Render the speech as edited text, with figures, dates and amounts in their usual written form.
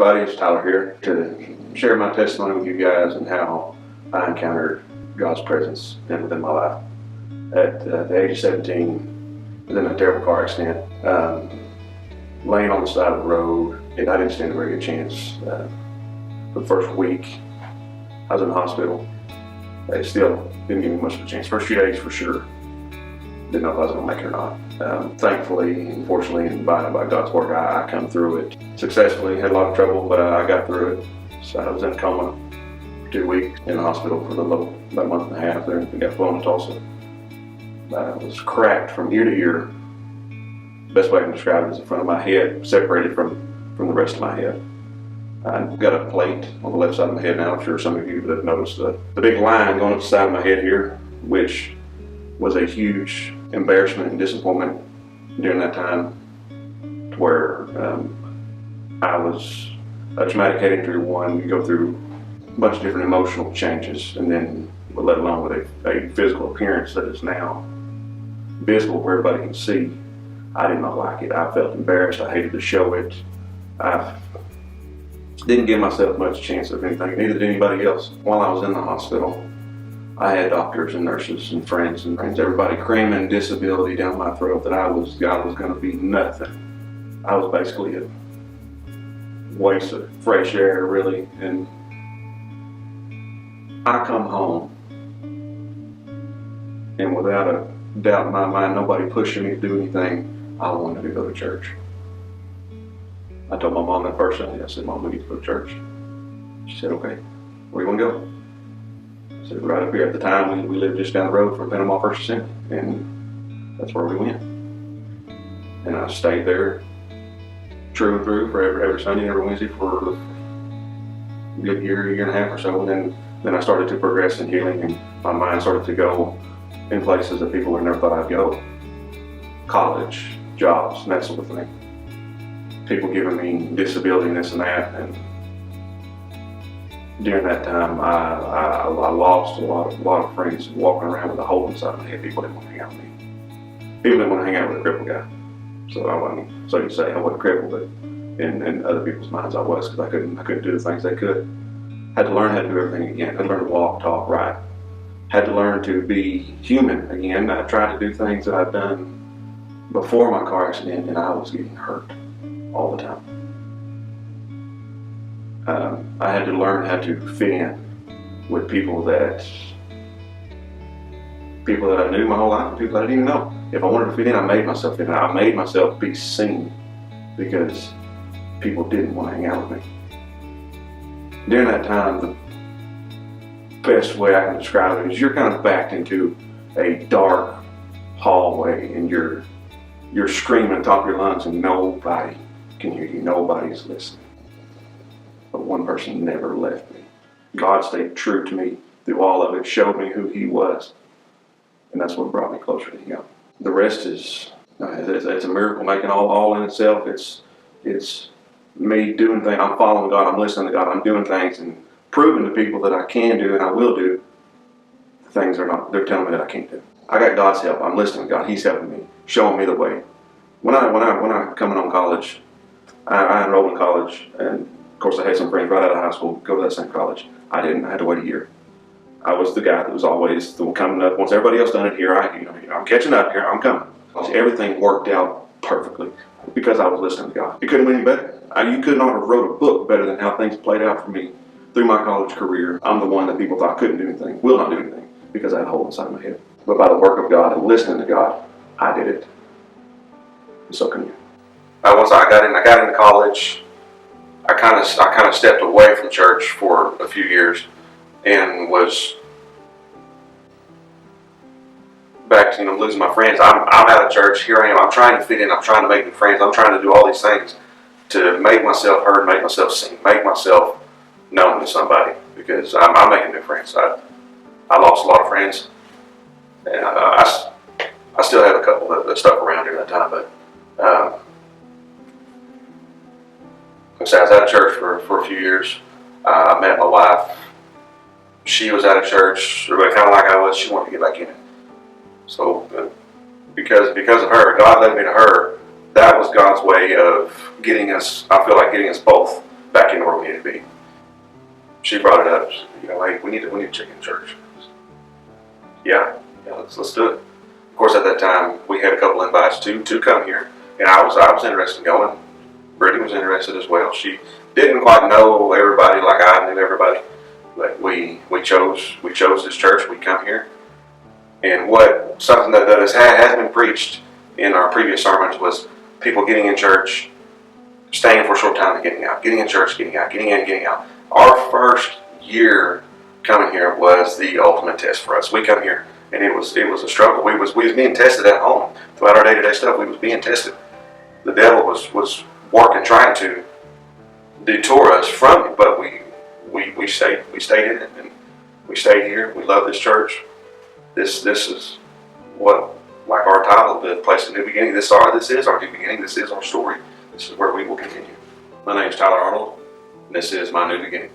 everybody? It's Tyler here to share my testimony with you guys and how I encountered God's presence within my life. At the age of 17, I was in a terrible car accident, laying on the side of the road, and I didn't stand a very good chance. For the first week, I was in the hospital. They still didn't give me much of a chance. First few days for sure. Didn't know if I was going to make it or not. Thankfully, and fortunately, and by God's work, I come through it successfully. Had a lot of trouble, but I got through it. So I was in a coma for 2 weeks in the hospital for about a month and a half there. We got flown to Tulsa. I was cracked from ear to ear. Best way I can describe it is the front of my head separated from the rest of my head. I've got a plate on the left side of my head now. I'm sure some of you have noticed the big line going up the side of my head here, which was a huge embarrassment and disappointment during that time, where I was a traumatic head injury. You go through a bunch of different emotional changes, and then let alone with a physical appearance that is now visible where everybody can see. I did not like it. I felt embarrassed. I hated to show it. I didn't give myself much chance of anything, neither did anybody else. While I was in the hospital, I had doctors and nurses and friends, everybody cramming disability down my throat that I was going to be nothing. I was basically a waste of fresh air, really. And I come home, and without a doubt in my mind, nobody pushing me to do anything, I wanted to go to church. I told my mom that first Sunday. I said, "Mom, we need to go to church." She said, "Okay, where you want to go?" I said, "Right up here." At the time, we lived just down the road from Panama First Assembly, and that's where we went. And I stayed there, true and through, for every Sunday, every Wednesday for a good year and a half or so. And then I started to progress in healing, and my mind started to go in places that people would never thought I'd go. College, jobs, and that sort of thing. People giving me disability and this and that, and during that time, I lost a lot of friends walking around with a hole inside my head. People didn't want to hang out with me. People didn't want to hang out with a crippled guy. So I wasn't, so you say I wasn't crippled, but in other people's minds I was, because I couldn't do the things they could. Had to learn how to do everything again. Had to learn to walk, talk, write. Had to learn to be human again. I tried to do things that I'd done before my car accident, and I was getting hurt all the time. I had to learn how to fit in with people that I knew my whole life, and people I didn't even know. If I wanted to fit in, I made myself fit in. I made myself be seen, because people didn't want to hang out with me. During that time, the best way I can describe it is you're kind of backed into a dark hallway, and you're screaming at the top of your lungs, and nobody can hear you. Nobody's listening. But one person never left me. God stayed true to me through all of it, showed me who He was, and that's what brought me closer to Him. The rest is it's a miracle making all in itself. It's me doing things. I'm following God. I'm listening to God. I'm doing things and proving to people that I can do and I will do the things they're telling me that I can't do. I got God's help. I'm listening to God. He's helping me, showing me the way. When I coming on college, I enrolled in college, and of course I had some friends right out of high school go to that same college. I didn't. I had to wait a year. I was the guy that was always the one coming up. Once everybody else done it, here I'm catching up. Here I'm coming. Everything worked out perfectly because I was listening to God. It couldn't have been any better. You could not have wrote a book better than how things played out for me through my college career. I'm the one that people thought couldn't do anything, will not do anything, because I had a hole inside my head. But by the work of God and listening to God, I did it. And so can you. Once I got into college, I kind of stepped away from church for a few years, and was back to losing my friends. I'm out of church. Here I am. I'm trying to fit in. I'm trying to make new friends. I'm trying to do all these things to make myself heard, make myself seen, make myself known to somebody, because I'm making new friends. I lost a lot of friends, and I still have a couple that stuck around during that time, but like I was out of church for a few years. I met my wife. She was out of church, kind of like I was. She wanted to get back in it. So because of her, God led me to her. That was God's way of getting us, I feel like getting us both back in need to be. She brought it up. You know, hey, we need to check in church. Yeah, let's do it. Of course, at that time, we had a couple invites to come here, and I was interested in going. Brittany was interested as well. She didn't quite know everybody like I knew everybody, but we chose this church. We come here, and something that has been preached in our previous sermons was people getting in church, staying for a short time and getting out, getting in church, getting out, getting in, getting out. Our first year coming here was the ultimate test for us. We come here, and it was a struggle. We was being tested at home throughout our day-to-day stuff. We was being tested. The devil was working, trying to detour us from it, but we stayed in it, and we stayed here. We love this church. This is what, like our title, the place of new beginning. This is our new beginning. This is our story. This is where we will continue. My name is Tyler Arnold, and this is my new beginning.